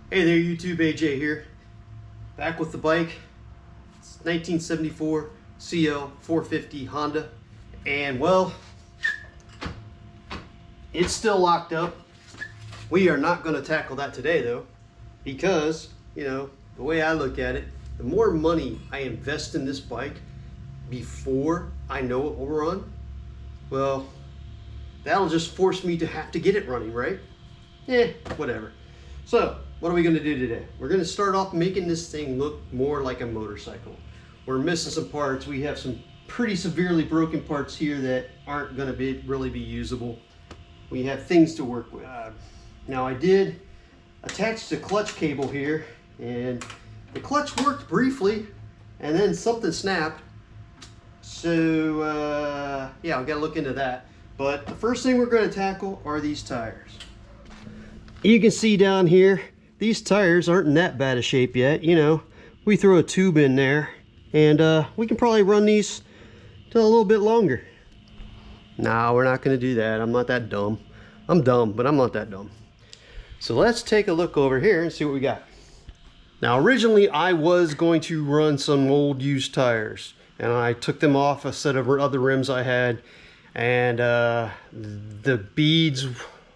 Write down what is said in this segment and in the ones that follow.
Hey there YouTube, AJ here. Back with the bike. It's 1974 CL450 Honda. And well, it's still locked up. We are not going to tackle that today though, because, you know, the way I look at it, the more money I invest in this bike before I know it will run, well, that'll just force me to have to get it running, right? Whatever. So, what are we going to do today? We're going to start off making this thing look more like a motorcycle. We're missing some parts. We have some pretty severely broken parts here that aren't going to really be usable. We have things to work with. Now I did attach the clutch cable here, and the clutch worked briefly, and then something snapped. So yeah, I've got to look into that. But the first thing we're going to tackle are these tires. You can see down here, these tires aren't in that bad a shape yet. You know, we throw a tube in there and we can probably run these to a little bit longer. No, we're not going to do that. I'm not that dumb. I'm dumb, but I'm not that dumb. So let's take a look over here and see what we got. Now originally I was going to run some old used tires, and I took them off a set of other rims I had, and the beads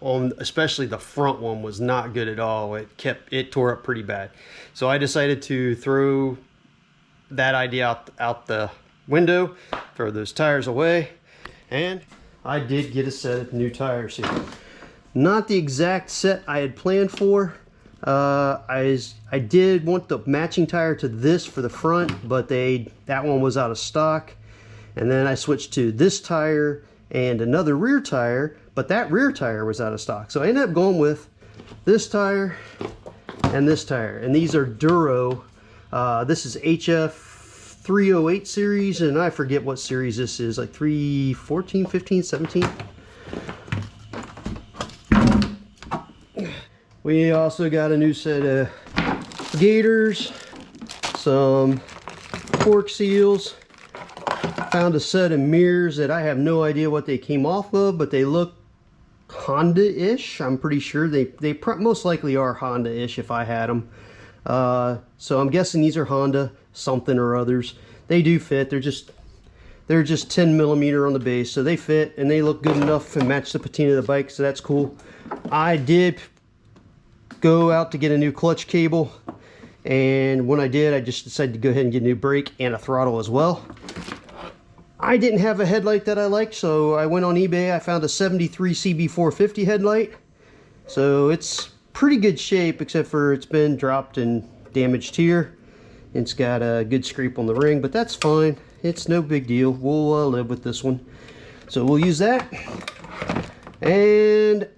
on especially the front one was not good at all. It tore up pretty bad. So I decided to throw that idea out the window, throw those tires away, and I did get a set of new tires here. Not the exact set I had planned for. I did want the matching tire to this for the front, but that one was out of stock. And then I switched to this tire and another rear tire, but that rear tire was out of stock. So I ended up going with this tire and this tire. And these are Duro. This is HF308 series, and I forget what series this is, like 314, 15, 17. We also got a new set of gaiters, some fork seals. Found a set of mirrors that I have no idea what they came off of, but they look Honda-ish. I'm pretty sure they most likely are Honda-ish if I had them. So I'm guessing these are Honda something or others. They do fit. They're just 10 millimeter on the base, so they fit and they look good enough and match the patina of the bike, so that's cool. I did go out to get a new clutch cable, and when I did, I just decided to go ahead and get a new brake and a throttle as well. I didn't have a headlight that I liked, so I went on eBay. I found a 73 CB450 headlight. So it's pretty good shape, except for it's been dropped and damaged here. It's got a good scrape on the ring, but that's fine. It's no big deal. We'll live with this one. So we'll use that. And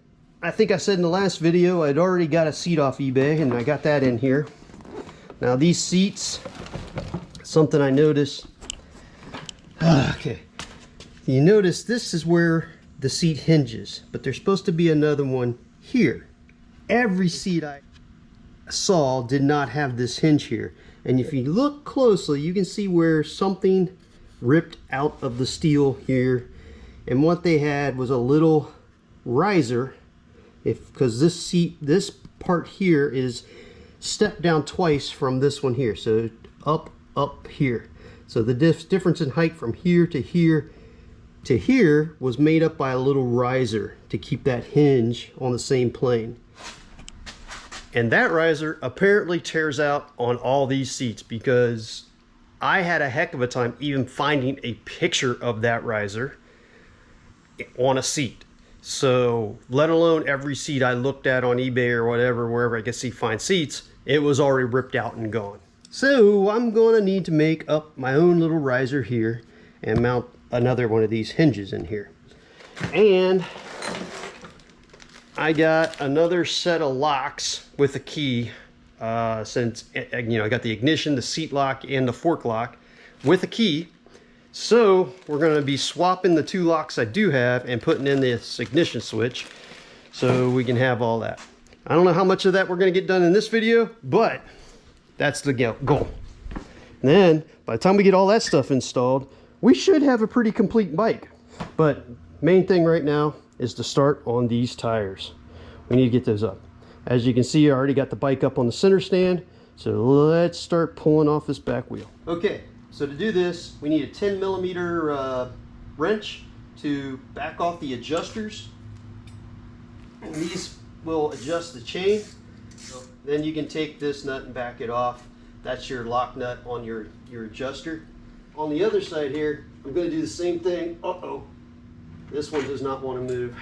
I think I said in the last video, I'd already got a seat off eBay, and I got that in here. Now these seats, something I noticed. Okay, you notice this is where the seat hinges, but there's supposed to be another one here. Every seat I saw did not have this hinge here, and if you look closely, you can see where something ripped out of the steel here, and what they had was a little riser, because this part here is stepped down twice from this one here, so up here. So the difference in height from here to here was made up by a little riser to keep that hinge on the same plane. And that riser apparently tears out on all these seats, because I had a heck of a time even finding a picture of that riser on a seat. So let alone every seat I looked at on eBay or whatever, wherever I could see fine seats, it was already ripped out and gone. So I'm going to need to make up my own little riser here and mount another one of these hinges in here. And I got another set of locks with a key, since, you know, I got the ignition, the seat lock, and the fork lock with a key. So we're going to be swapping the two locks I do have and putting in this ignition switch so we can have all that. I don't know how much of that we're going to get done in this video, but that's the goal. And then by the time we get all that stuff installed, we should have a pretty complete bike. But main thing right now is to start on these tires. We need to get those up. As you can see, I already got the bike up on the center stand. So let's start pulling off this back wheel. Okay, so to do this, we need a 10mm wrench to back off the adjusters. And these will adjust the chain. Then you can take this nut and back it off. That's your lock nut on your adjuster. On the other side here, I'm going to do the same thing. Uh-oh, this one does not want to move.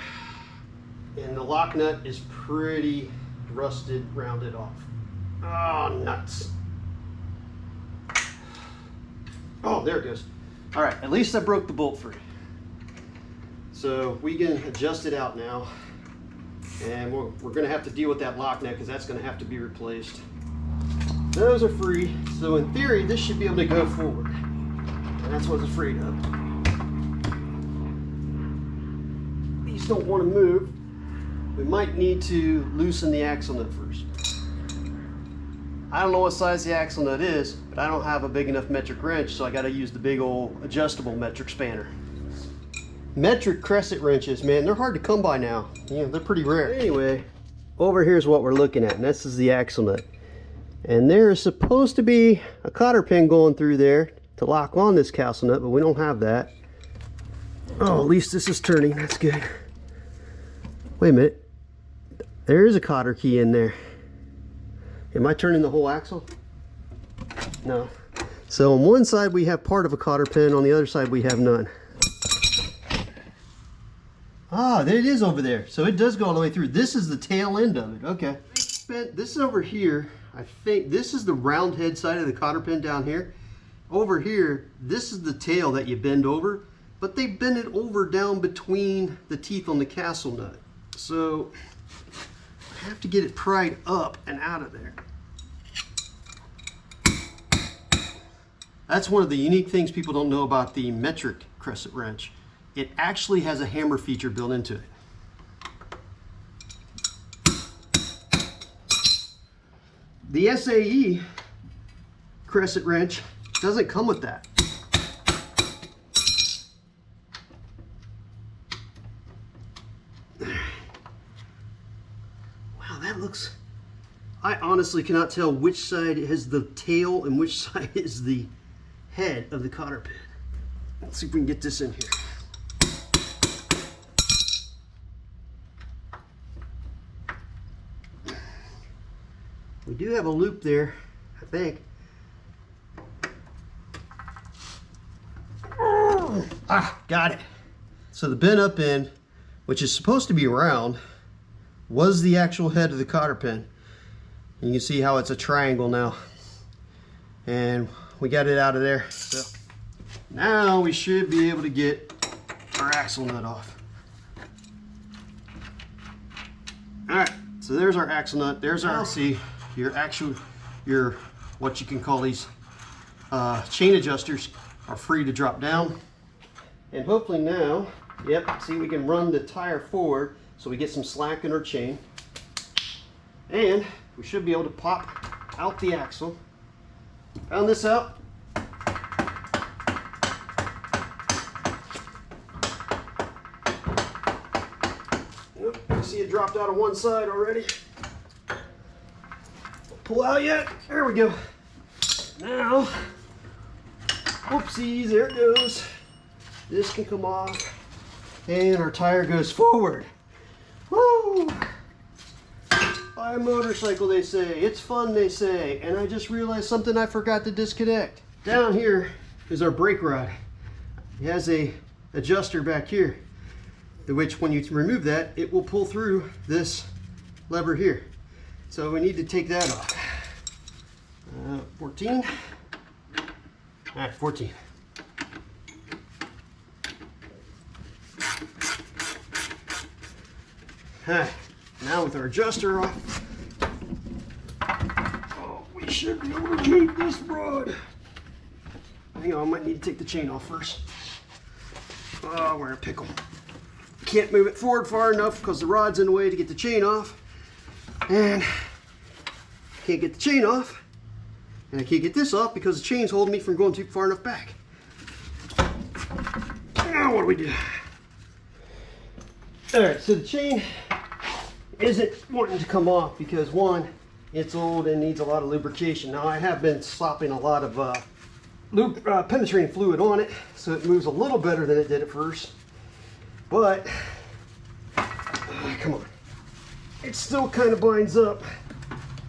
And the lock nut is pretty rusted, rounded off. Oh, nuts. Oh, there it goes. All right, at least I broke the bolt free. So we can adjust it out now. And we're gonna have to deal with that lock nut because that's gonna have to be replaced. Those are free, so in theory, this should be able to go forward. And that's what I was afraid of. These don't want to move. We might need to loosen the axle nut first. I don't know what size the axle nut is, but I don't have a big enough metric wrench, so I got to use the big old adjustable metric spanner. Metric crescent wrenches, man, they're hard to come by now. You know, they're pretty rare. Anyway, over here's what we're looking at, and this is the axle nut. And there is supposed to be a cotter pin going through there to lock on this castle nut, but we don't have that. Oh, at least this is turning, that's good. Wait a minute. There is a cotter key in there. Am I turning the whole axle? No. So on one side we have part of a cotter pin, on the other side we have none. Ah, there it is over there. So it does go all the way through. This is the tail end of it. Okay. This is over here. I think this is the round head side of the cotter pin down here. Over here, this is the tail that you bend over, but they bend it over down between the teeth on the castle nut. So I have to get it pried up and out of there. That's one of the unique things people don't know about the metric crescent wrench. It actually has a hammer feature built into it. The SAE crescent wrench doesn't come with that. Wow, that looks... I honestly cannot tell which side has the tail and which side is the head of the cotter pin. Let's see if we can get this in here. We do have a loop there, I think. Ah, got it. So the bent up end, which is supposed to be round, was the actual head of the cotter pin. And you can see how it's a triangle now. And we got it out of there. So now we should be able to get our axle nut off. All right, so there's our axle nut. There's our, see, your what you can call these chain adjusters are free to drop down. And hopefully now, yep, see, we can run the tire forward so we get some slack in our chain. And we should be able to pop out the axle. Found this out. Nope, you see it dropped out of one side already. Pull out yet? There we go. Now, whoopsies, there it goes. This can come off, and our tire goes forward. Woo! Buy a motorcycle, they say. It's fun, they say. And I just realized something I forgot to disconnect. Down here is our brake rod. It has a adjuster back here, which when you remove that, it will pull through this lever here. So we need to take that off. 14. All right, 14. All right, now with our adjuster off, oh, we should be able to keep this rod. Hang on, I might need to take the chain off first. Oh, we're in a pickle. Can't move it forward far enough because the rod's in the way to get the chain off. And can't get the chain off. And I can't get this off because the chain's holding me from going too far enough back. Now what do we do? All right, so the chain isn't wanting to come off because one, it's old and needs a lot of lubrication. Now I have been slopping a lot of penetrating fluid on it, so it moves a little better than it did at first. But come on, it still kind of binds up.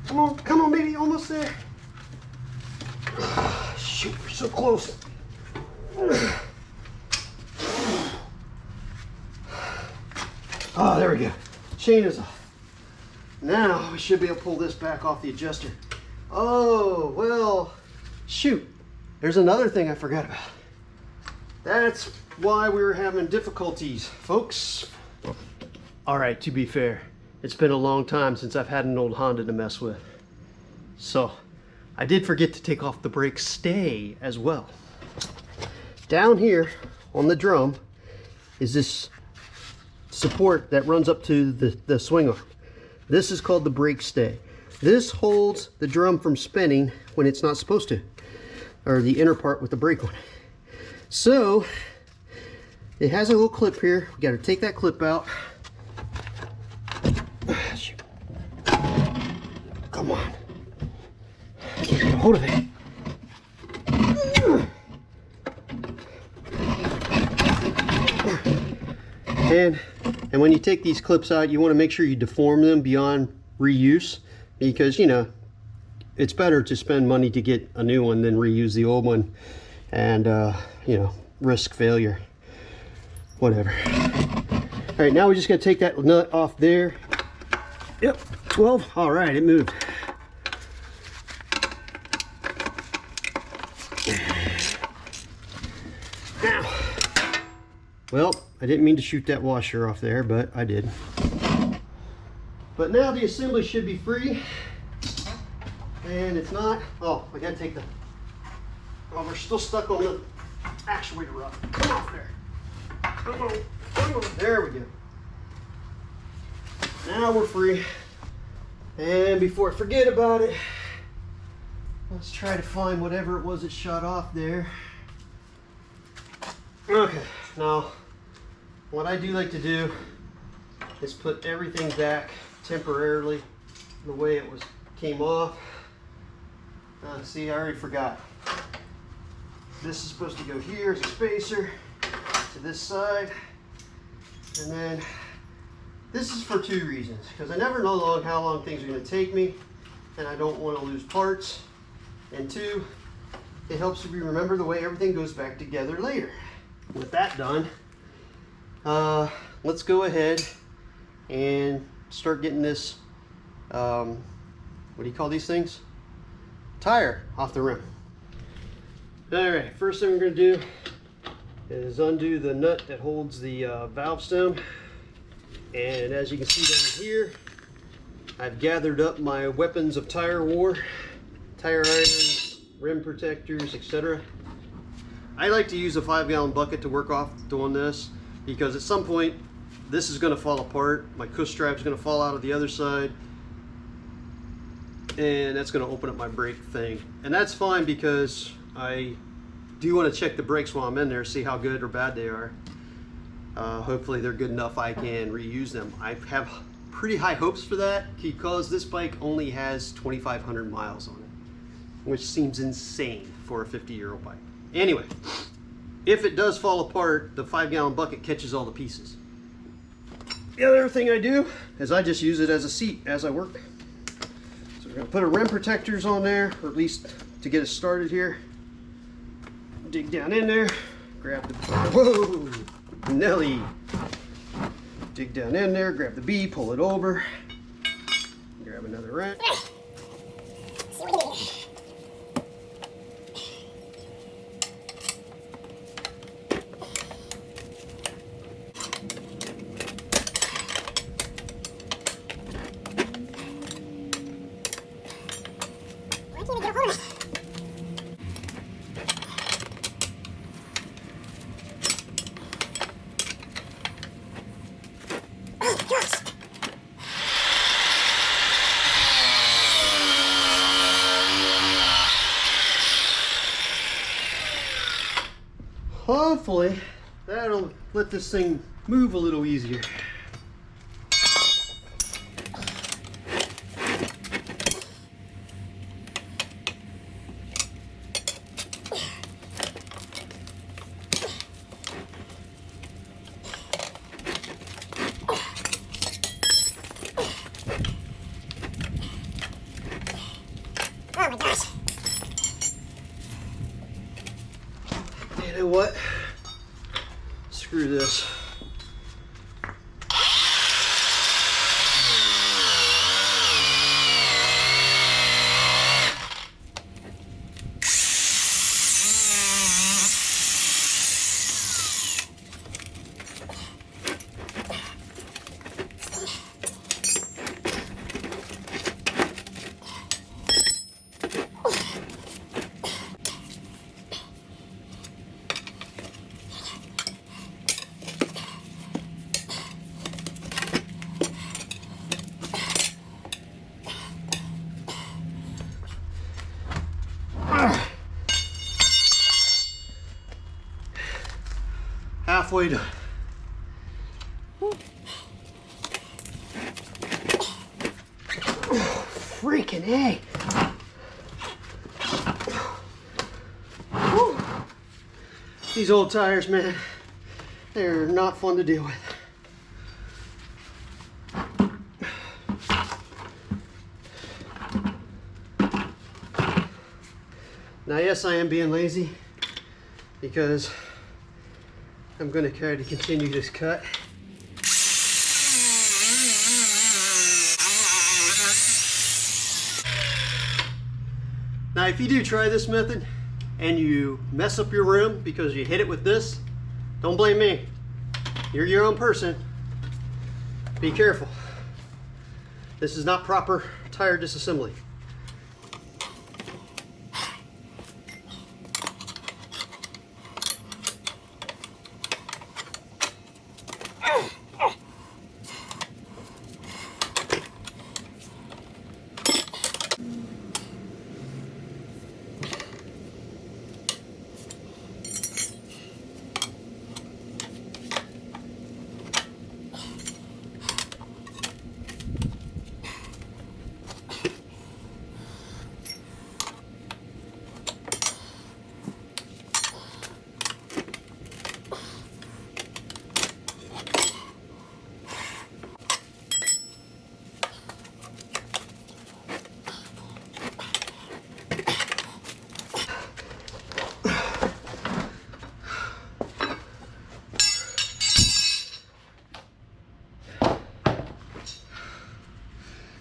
Come on, baby, almost there. Shoot, we're so close. Oh, there we go. Chain is off. Now we should be able to pull this back off the adjuster. Oh, well, shoot. There's another thing I forgot about. That's why we were having difficulties, folks. All right, to be fair, it's been a long time since I've had an old Honda to mess with. So I did forget to take off the brake stay as well. Down here on the drum is this support that runs up to the swing arm. This is called the brake stay. This holds the drum from spinning when it's not supposed to, or the inner part with the brake on it. So it has a little clip here. We got to take that clip out. Shoot. Come on. I can't get a hold of it. And when you take these clips out, you want to make sure you deform them beyond reuse, because, you know, it's better to spend money to get a new one than reuse the old one and, you know, risk failure. Whatever. All right, now we just got to take that nut off there. Yep, 12. All right, it moved. Now, well, I didn't mean to shoot that washer off there, but I did. But now the assembly should be free. And it's not. Oh, I gotta take the. Oh, we're still stuck on the actuator rod. Come off there. Come on. Come on. There we go. Now we're free. And before I forget about it, let's try to find whatever it was that shot off there. Okay, now what I do like to do is put everything back temporarily the way it came off. See, I already forgot. This is supposed to go here as a spacer to this side, and then this is for two reasons, because I never know how long things are going to take me, and I don't want to lose parts, and two, it helps me remember the way everything goes back together later. With that done, let's go ahead and start getting this, what do you call these things? Tire off the rim. All right, first thing we're going to do is undo the nut that holds the valve stem. And as you can see down here, I've gathered up my weapons of tire war, tire irons, rim protectors, etc. I like to use a 5-gallon bucket to work off doing this, because at some point this is going to fall apart. My cush strap is going to fall out of the other side, and that's going to open up my brake thing. And that's fine, because I do want to check the brakes while I'm in there, see how good or bad they are. Hopefully they're good enough I can reuse them. I have pretty high hopes for that, because this bike only has 2,500 miles on it, which seems insane for a 50-year-old bike. Anyway, if it does fall apart, the 5-gallon bucket catches all the pieces. The other thing I do is I just use it as a seat as I work. So we're going to put a rim protectors on there, or at least to get us started here. Dig down in there, grab the, whoa, Nelly. Dig down in there, grab the B, pull it over, grab another wrench. Hopefully that'll let this thing move a little easier. my gosh. You know what? Screw this. Halfway done. Oh, freaking A. Whew. These old tires, man, they're not fun to deal with. Now, yes, I am being lazy because I'm going to try to continue this cut. Now, if you do try this method and you mess up your rim because you hit it with this, don't blame me. You're your own person. Be careful. This is not proper tire disassembly.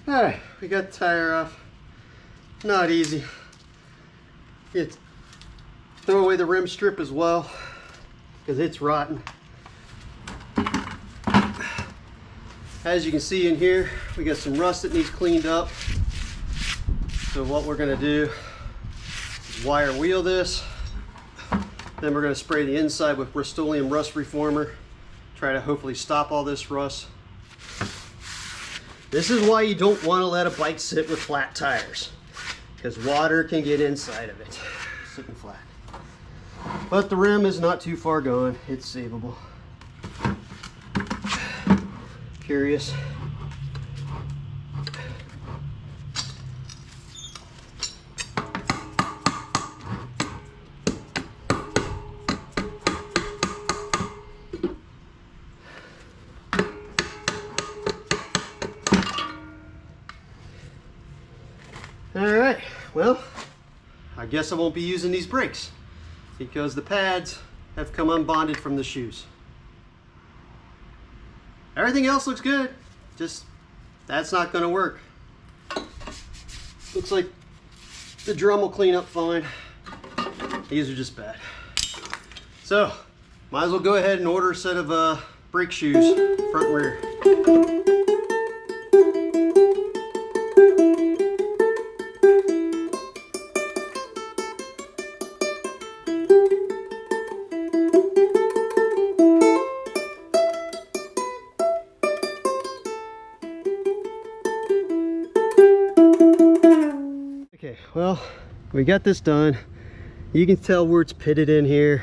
Alright, we got the tire off. Not easy. You throw away the rim strip as well because it's rotten. As you can see in here, we got some rust that needs cleaned up. So what we're going to do is wire wheel this. Then we're going to spray the inside with Rust-Oleum rust reformer. Try to hopefully stop all this rust. This is why you don't want to let a bike sit with flat tires, because water can get inside of it, sitting flat. But the rim is not too far gone. It's savable. Curious. Alright, well, I guess I won't be using these brakes because the pads have come unbonded from the shoes. Everything else looks good, just that's not going to work. Looks like the drum will clean up fine. These are just bad. So, might as well go ahead and order a set of brake shoes, front and rear. Okay, well, we got this done. You can tell where it's pitted in here,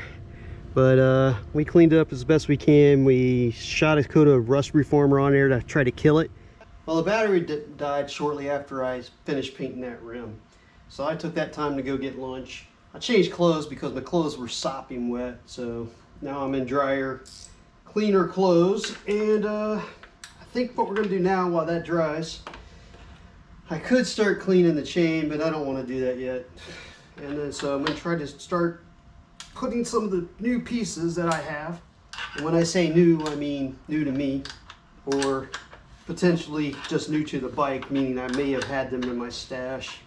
but we cleaned it up as best we can. We shot a coat of rust reformer on there to try to kill it. Well, the battery died shortly after I finished painting that rim. So I took that time to go get lunch. I changed clothes because my clothes were sopping wet. So now I'm in drier, cleaner clothes. And I think what we're gonna do now while that dries, I could start cleaning the chain, but I don't want to do that yet. And then so I'm going to try to start putting some of the new pieces that I have. And when I say new, I mean new to me, or potentially just new to the bike, meaning I may have had them in my stash.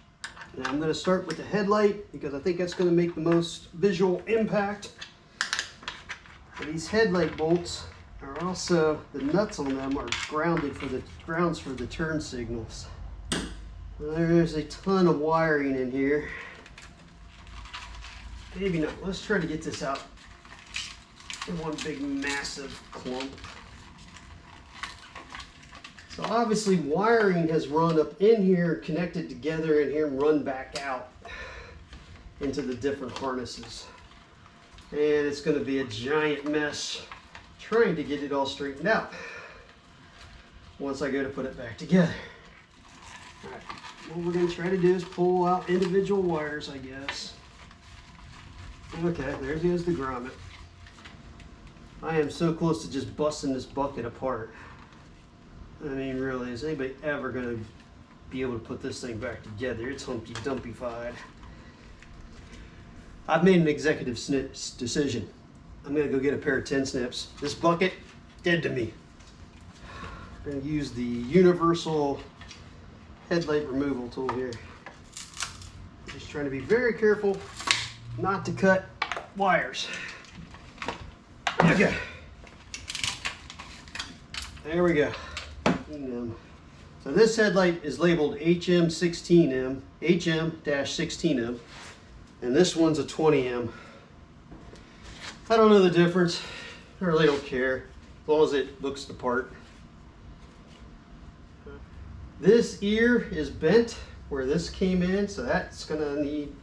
And I'm going to start with the headlight because I think that's going to make the most visual impact. And these headlight bolts are also, the nuts on them are grounded for the grounds for the turn signals. There's a ton of wiring in here. Maybe not. Let's try to get this out in one big massive clump. So obviously wiring has run up in here, connected together in here, and run back out into the different harnesses. And it's going to be a giant mess trying to get it all straightened out once I go to put it back together. All right, what we're going to try to do is pull out individual wires, I guess. Okay, there goes the grommet. I am so close to just busting this bucket apart. I mean, really, is anybody ever going to be able to put this thing back together? It's Humpty Dumpy-fied. I've made an executive decision. I'm going to go get a pair of 10 snips. This bucket, dead to me. I'm going to use the universal headlight removal tool here. Just trying to be very careful not to cut wires. Okay. There we go. So this headlight is labeled HM16M, HM-16M, and this one's a 20M. I don't know the difference. I really don't care, as long as it looks the part. This ear is bent where this came in, so that's gonna need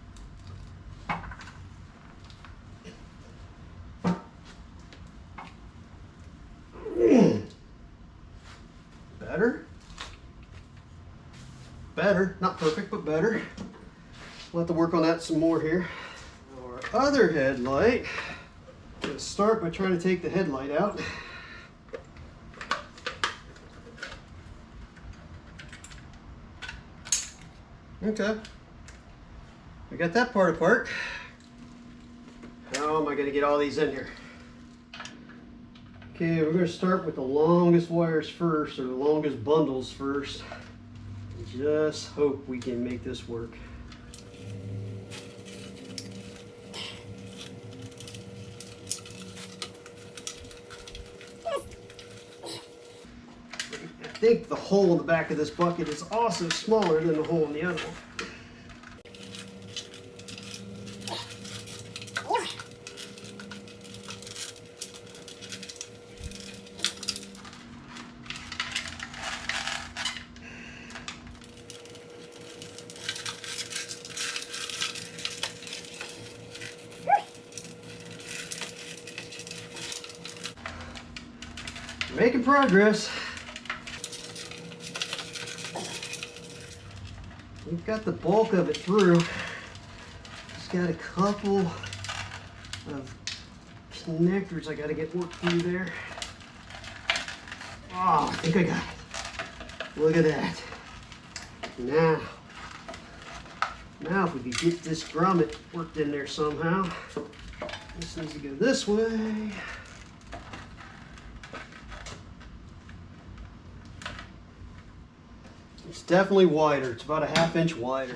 better, not perfect, but better. We'll have to work on that some more here. Our other headlight, I'm gonna start by trying to take the headlight out. Okay, we got that part apart. How am I gonna get all these in here? Okay, we're gonna start with the longest wires first, or the longest bundles first. Just hope we can make this work. I think the hole in the back of this bucket is also smaller than the hole in the other one. Making progress. We've got the bulk of it through. Just got a couple of connectors I got to get worked through there. Oh, I think I got it. Look at that. Now if we could get this grommet worked in there somehow. This needs to go this way. It's definitely wider. It's about a ½ inch wider,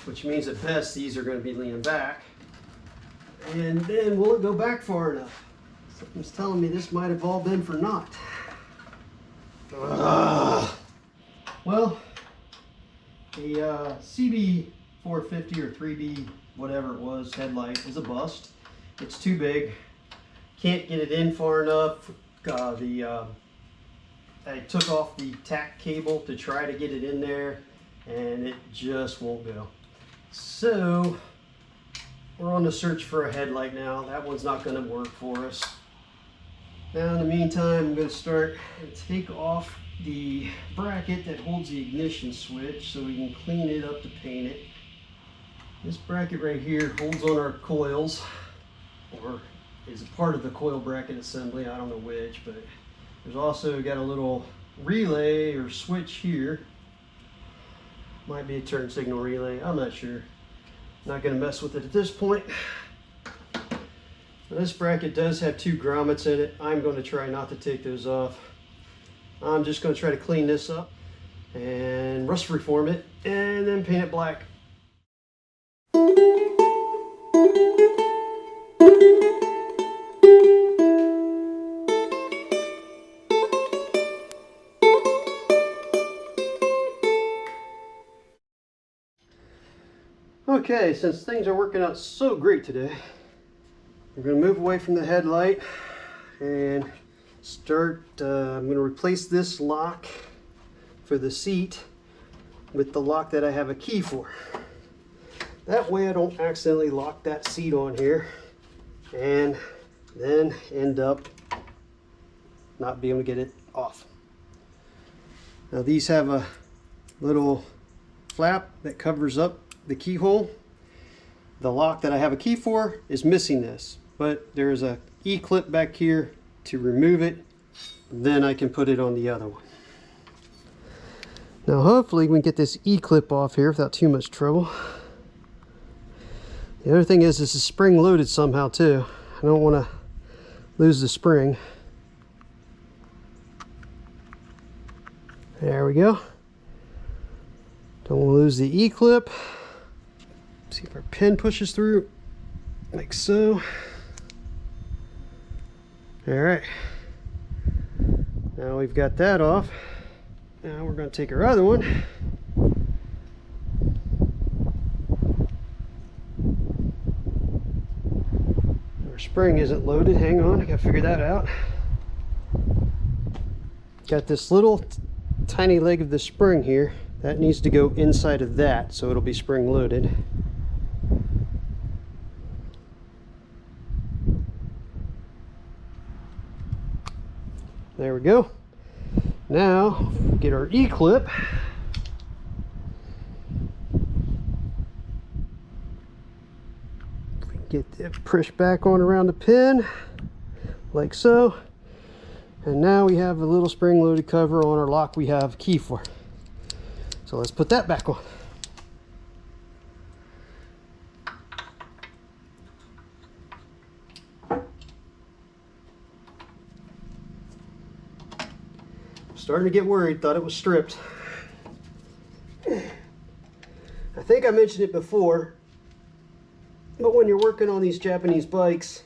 which means at best these are going to be leaning back. And then will it go back far enough? Something's telling me this might have all been for naught. Well, the CB450 or 3B, whatever it was, headlight is a bust. It's too big. Can't get it in far enough. I took off the tack cable to try to get it in there, and it just won't go. So we're on the search for a headlight now. That one's not going to work for us. Now in the meantime, I'm going to start and take off the bracket that holds the ignition switch so we can clean it up to paint it. This bracket right here holds on our coils, or is a part of the coil bracket assembly. I don't know which, but there's also got a little relay or switch here Might be a turn signal relay, I'm not sure. Not going to mess with it at this point. Now, this bracket does have 2 grommets in it. I'm going to try not to take those off. I'm just going to try to clean this up and rust reform it and then paint it black. Okay, since things are working out so great today, we're going to move away from the headlight and start, I'm going to replace this lock for the seat with the lock that I have a key for. That way I don't accidentally lock that seat on here and then end up not being able to get it off. Now these have a little flap that covers up the keyhole. The lock that I have a key for is missing this, but there is a E-clip back here to remove it. Then I can put it on the other one. Now hopefully we can get this E-clip off here without too much trouble. The other thing is this is spring loaded somehow too. I don't want to lose the spring. There we go. Don't want to lose the E-clip. See if our pin pushes through, like so. All right. Now we've got that off. Now we're going to take our other one. Our spring isn't loaded. Hang on, I got to figure that out. Got this little tiny leg of the spring here. That needs to go inside of that, so it'll be spring loaded. There we go. Now, get our E-clip. Get it pushed back on around the pin, like so. And now we have a little spring-loaded cover on our lock we have a key for. So let's put that back on. Starting to get worried, thought it was stripped. I think I mentioned it before, but when you're working on these Japanese bikes,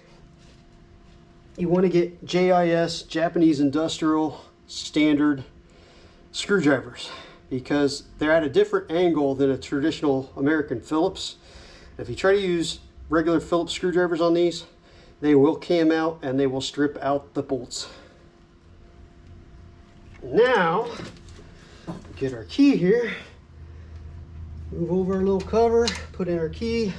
you want to get JIS, Japanese Industrial Standard screwdrivers, because they're at a different angle than a traditional American Phillips. If you try to use regular Phillips screwdrivers on these, they will cam out and they will strip out the bolts. Now, get our key here, move over our little cover, put in our key.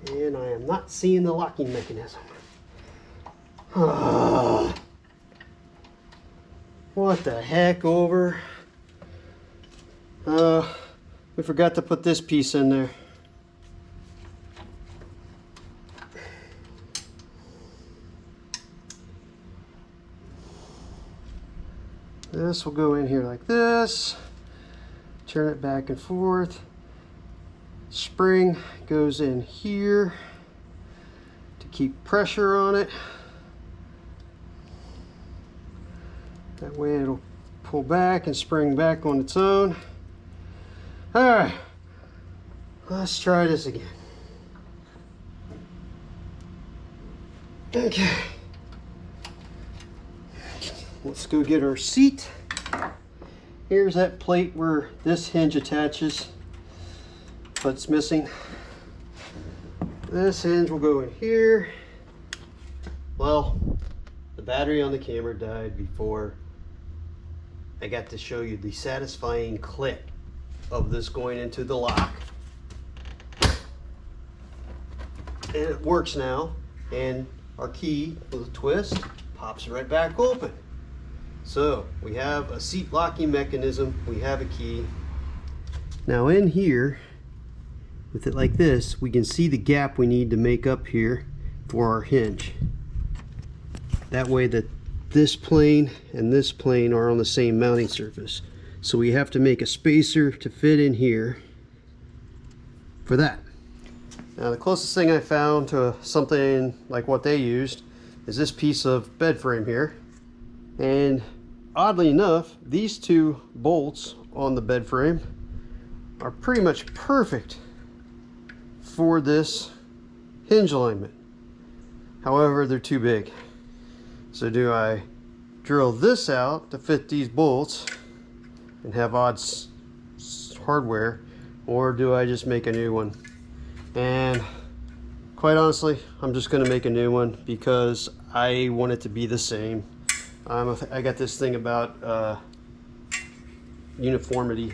And I am not seeing the locking mechanism. What the heck over? We forgot to put this piece in there. This will go in here like this. Turn it back and forth. Spring goes in here to keep pressure on it. That way it'll pull back and spring back on its own. All right, let's try this again. Okay. Let's go get our seat. Here's that plate where this hinge attaches, but it's missing. This hinge will go in here. Well, the battery on the camera died before I got to show you the satisfying click of this going into the lock. And it works now, and our key with a twist pops right back open. So we have a seat locking mechanism, we have a key. Now in here, with it like this, we can see the gap we need to make up here for our hinge. That way the this plane and this plane are on the same mounting surface. So we have to make a spacer to fit in here for that. Now the closest thing I found to something like what they used is this piece of bed frame here. And oddly enough, these two bolts on the bed frame are pretty much perfect for this hinge alignment. However, they're too big. So do I drill this out to fit these bolts and have odd hardware, or do I just make a new one? And quite honestly, I'm just going to make a new one because I want it to be the same. I got this thing about uniformity.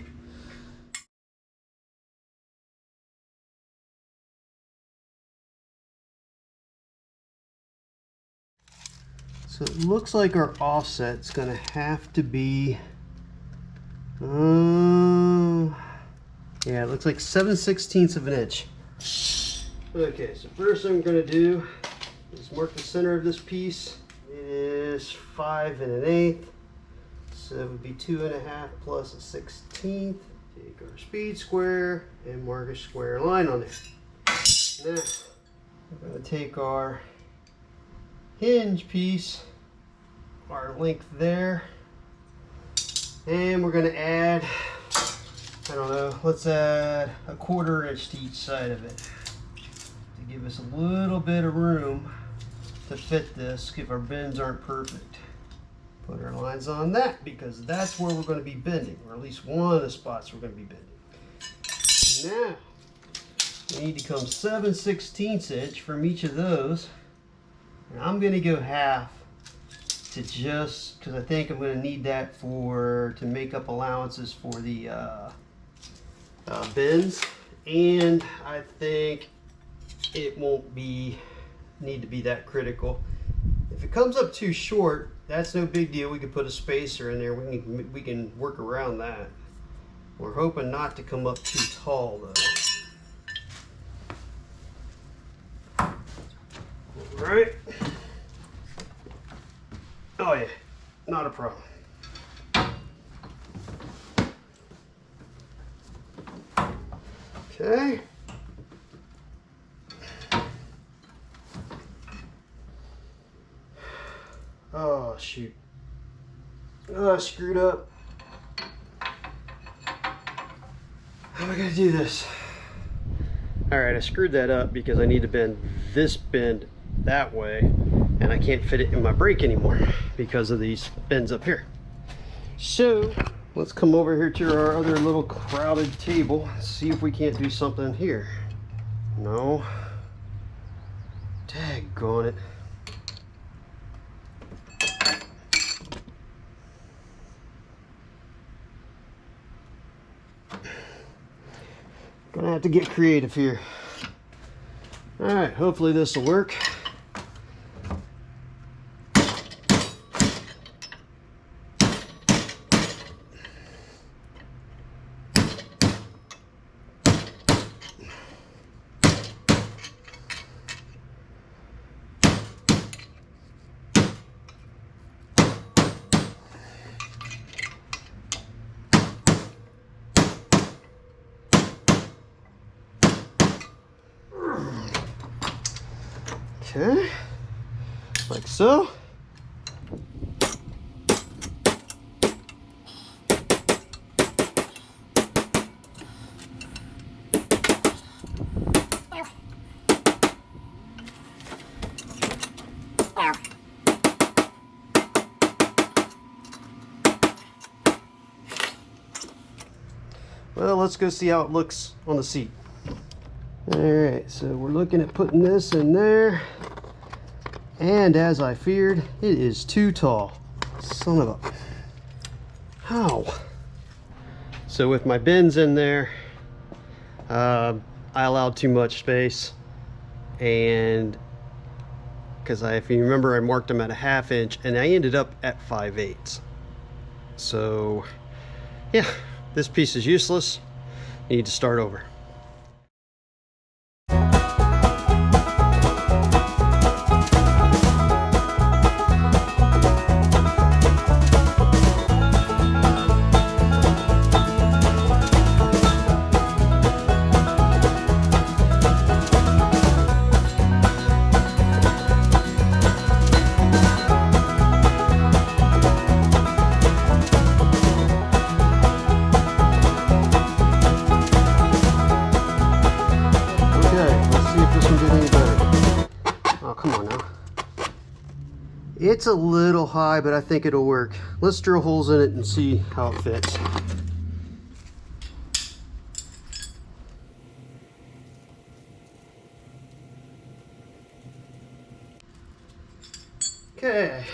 So it looks like our offset's going to have to be, yeah, it looks like 7/16 of an inch. Okay, so first thing I'm going to do is mark the center of this piece. It is 5 1/8, so it would be 2 1/2 plus a 16th. Take our speed square and mark a square line on there. Now we're going to take our hinge piece, our length there, and we're going to add, I don't know, let's add a 1/4 inch to each side of it to give us a little bit of room to fit this if our bends aren't perfect. Put our lines on that because that's where we're going to be bending, or at least one of the spots we're going to be bending. Now we need to come 7/16 inch from each of those. And I'm going to go half to just, because I think I'm going to need that to make up allowances for the bends, and I think it won't need to be that critical. If it comes up too short, that's no big deal. We can put a spacer in there. We can work around that. We're hoping not to come up too tall though. Right. Oh yeah, not a problem. Okay. Oh shoot. Oh, I screwed up. How am I gonna do this? All right, I screwed that up because I need to bend this bend that way, and I can't fit it in my brake anymore because of these bends up here. So let's come over here to our other little crowded table, see if we can't do something here. No. Daggone it. Gonna have to get creative here. All right, hopefully this will work. Okay, like so. Well, let's go see how it looks on the seat. All right, so we're looking at putting this in there. And as I feared, it is too tall. Son of a... How? So with my bends in there, I allowed too much space. And because if you remember, I marked them at a 1/2 inch and I ended up at 5/8. So yeah, this piece is useless. I need to start over. It's a little high, but I think it'll work. Let's drill holes in it and see how it fits. Okay.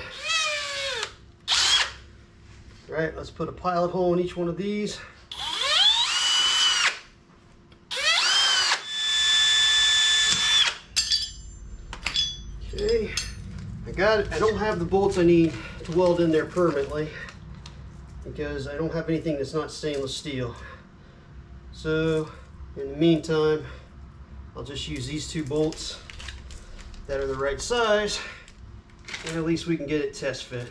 All right, let's put a pilot hole in each one of these. Okay, I got it. I don't have the bolts I need to weld in there permanently because I don't have anything that's not stainless steel. So in the meantime, I'll just use these 2 bolts that are the right size, and at least we can get it test fit.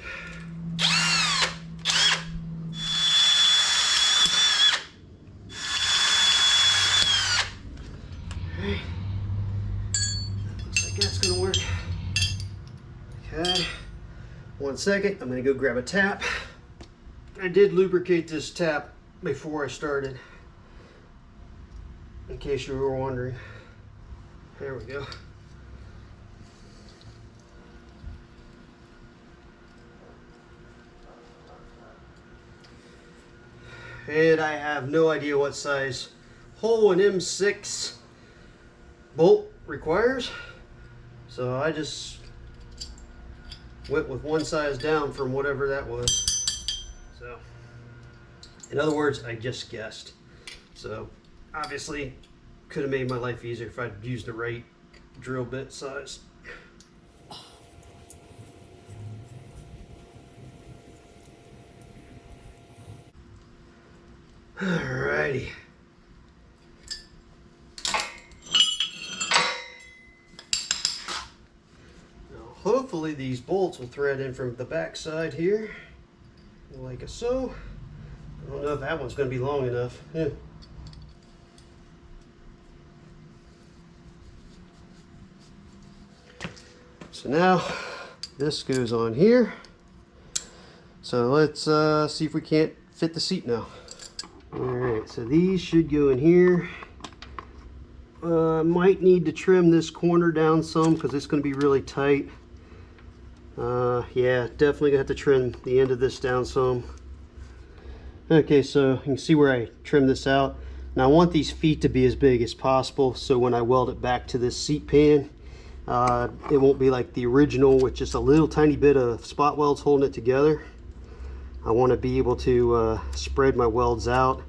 Okay. Looks like that's gonna work. Okay, 1 second, I'm gonna go grab a tap. I did lubricate this tap before I started, in case you were wondering. There we go. And I have no idea what size hole an M6 bolt requires, so I just went with 1 size down from whatever that was. So in other words, I just guessed. So obviously could have made my life easier if I'd used the right drill bit size. Alrighty. Hopefully these bolts will thread in from the back side here, like so. I don't know if that one's going to be long enough. Yeah. So now this goes on here. So let's see if we can't fit the seat now. Alright, so these should go in here. Might need to trim this corner down some because it's going to be really tight. Yeah, definitely gonna have to trim the end of this down some. Okay, so you can see where I trimmed this out. Now I want these feet to be as big as possible, so when I weld it back to this seat pan, it won't be like the original with just a little tiny bit of spot welds holding it together. I want to be able to spread my welds out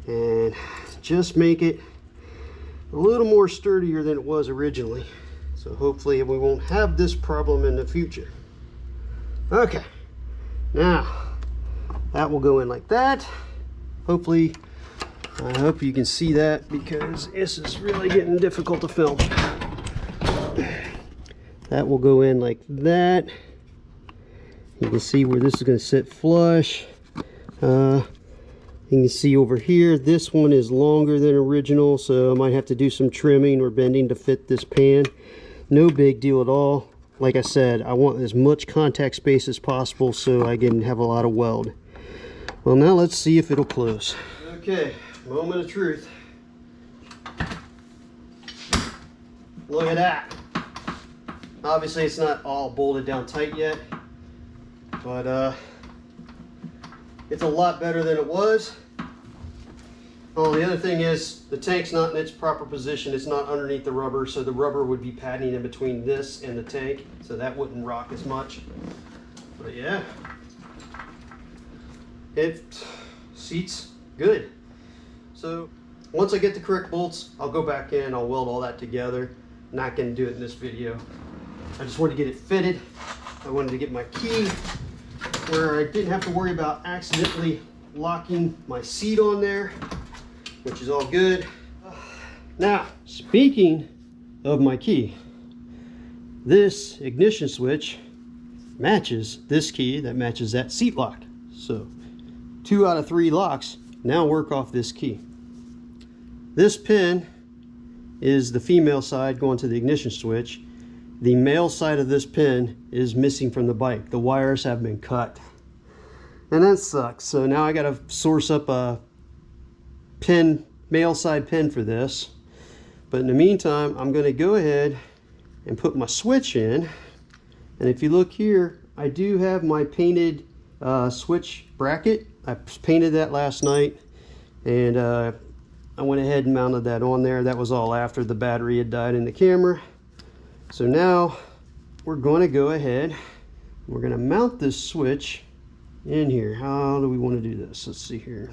and just make it a little more sturdier than it was originally. So hopefully we won't have this problem in the future. Okay, now that will go in like that. Hopefully, I hope you can see that because this is really getting difficult to film. That will go in like that. You can see where this is going to sit flush. You can see over here, this one is longer than original, so I might have to do some trimming or bending to fit this pan. No big deal at all. Like I said, I want as much contact space as possible so I can have a lot of weld. Well, now let's see if it'll close. Okay, moment of truth. Look at that. Obviously it's not all bolted down tight yet, but it's a lot better than it was. Oh, the other thing is the tank's not in its proper position. It's not underneath the rubber, so the rubber would be padding in between this and the tank, so that wouldn't rock as much. But yeah, it seats good. So once I get the correct bolts, I'll go back in, I'll weld all that together. Not gonna do it in this video. I just wanted to get it fitted. I wanted to get my key where I didn't have to worry about accidentally locking my seat on there, which is all good. Now, speaking of my key, this ignition switch matches this key that matches that seat lock. So 2 out of 3 locks now work off this key. This pin is the female side going to the ignition switch. The male side of this pin is missing from the bike. The wires have been cut. And that sucks. So now I gotta source up a pin, male side pin for this. But in the meantime, I'm gonna go ahead and put my switch in. And if you look here, I do have my painted switch bracket. I painted that last night, and I went ahead and mounted that on there. That was all after the battery had died in the camera. So now we're going to go ahead, we're going to mount this switch in here. How do we want to do this? Let's see here.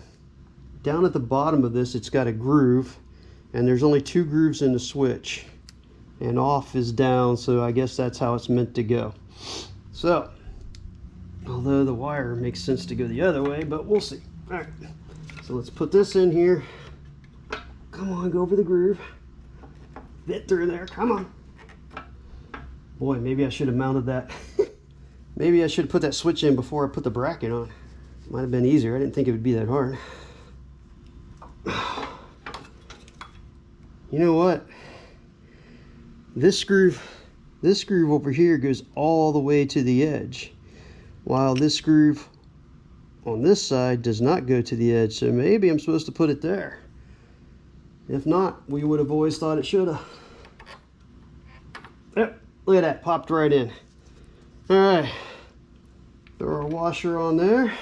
Down at the bottom of this, it's got a groove, and there's only 2 grooves in the switch, and off is down, so I guess that's how it's meant to go. So, although the wire makes sense to go the other way, but we'll see. All right, so let's put this in here. Come on, go over the groove. Fit through there, come on. Boy, maybe I should have mounted that. Maybe I should have put that switch in before I put the bracket on. Might have been easier. I didn't think it would be that hard. You know what? This groove over here goes all the way to the edge, while this groove on this side does not go to the edge. So maybe I'm supposed to put it there. If not, we would have always thought it should have. Yep, look at that, popped right in. All right, throw our washer on there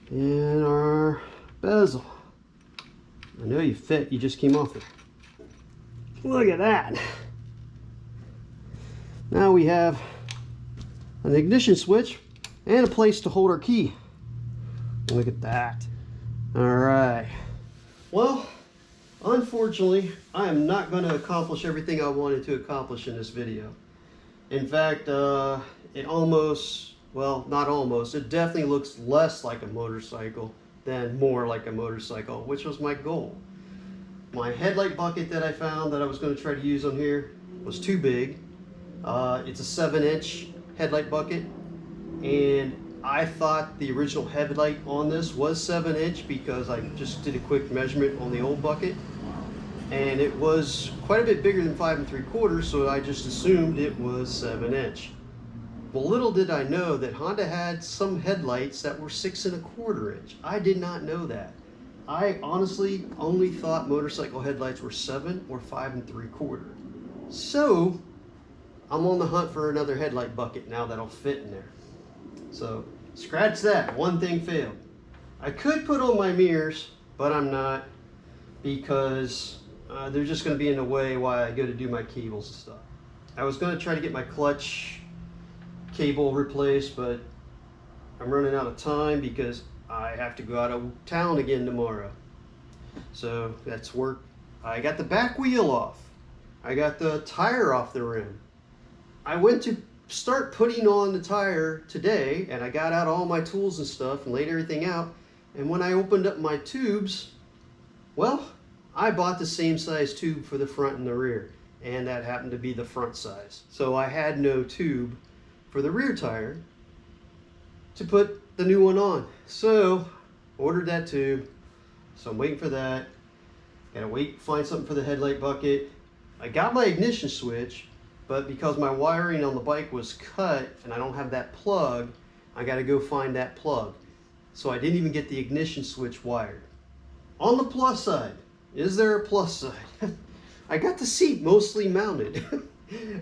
and our bezel. I know you fit, you just came off it. Look at that. Now we have an ignition switch and a place to hold our key. Look at that. All right. Well, unfortunately, I am not going to accomplish everything I wanted to accomplish in this video. In fact, it almost, well, not almost, it definitely looks less like a motorcycle than more like a motorcycle, which was my goal. My headlight bucket that I found that I was going to try to use on here was too big. It's a 7-inch headlight bucket, and I thought the original headlight on this was 7-inch because I just did a quick measurement on the old bucket, and it was quite a bit bigger than 5 3/4, so I just assumed it was 7-inch. Well, little did I know that Honda had some headlights that were 6 1/4 inch. I did not know that. I honestly only thought motorcycle headlights were 7 or 5 3/4. So I'm on the hunt for another headlight bucket now that'll fit in there. So scratch that, one thing failed. I could put on my mirrors, but I'm not, because they're just going to be in the way while I go to do my cables and stuff. I was going to try to get my clutch cable replaced, but I'm running out of time because I have to go out of town again tomorrow. So that's work. I got the back wheel off. I got the tire off the rim. I went to start putting on the tire today, and I got out all my tools and stuff and laid everything out, and when I opened up my tubes, well, I bought the same size tube for the front and the rear, and that happened to be the front size. So I had no tube for the rear tire to put the new one on. So ordered that tube, so I'm waiting for that. Gotta wait, find something for the headlight bucket. I got my ignition switch, but because my wiring on the bike was cut and I don't have that plug, I gotta go find that plug. So I didn't even get the ignition switch wired. On the plus side, is there a plus side? I got the seat mostly mounted.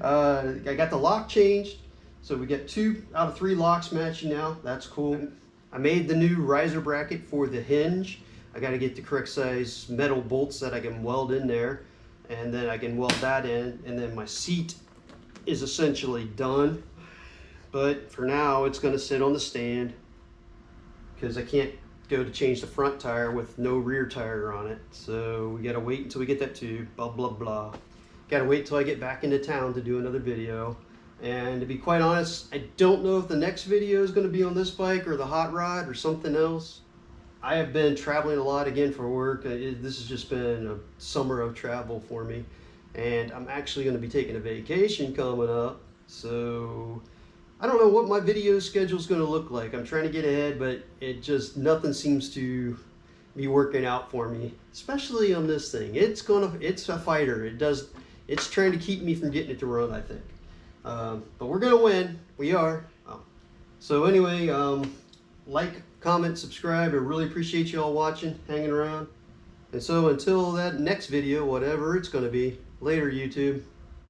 I got the lock changed. So we get 2 out of 3 locks matching now. That's cool. I made the new riser bracket for the hinge. I got to get the correct size metal bolts that I can weld in there, and then I can weld that in, and then my seat is essentially done. But for now, it's going to sit on the stand because I can't go to change the front tire with no rear tire on it. So we got to wait until we get that tube, blah, blah, blah. Got to wait till I get back into town to do another video. And to be quite honest, I don't know if the next video is going to be on this bike or the hot rod or something else. I have been traveling a lot again for work. This has just been a summer of travel for me. And I'm actually going to be taking a vacation coming up. So I don't know what my video schedule is going to look like. I'm trying to get ahead, but it just, nothing seems to be working out for me, especially on this thing. It's a fighter. It's trying to keep me from getting it to run, I think. But we're gonna win. We are. So anyway, like, comment, subscribe. I really appreciate you all watching, hanging around. And so until that next video, whatever it's gonna be, later YouTube.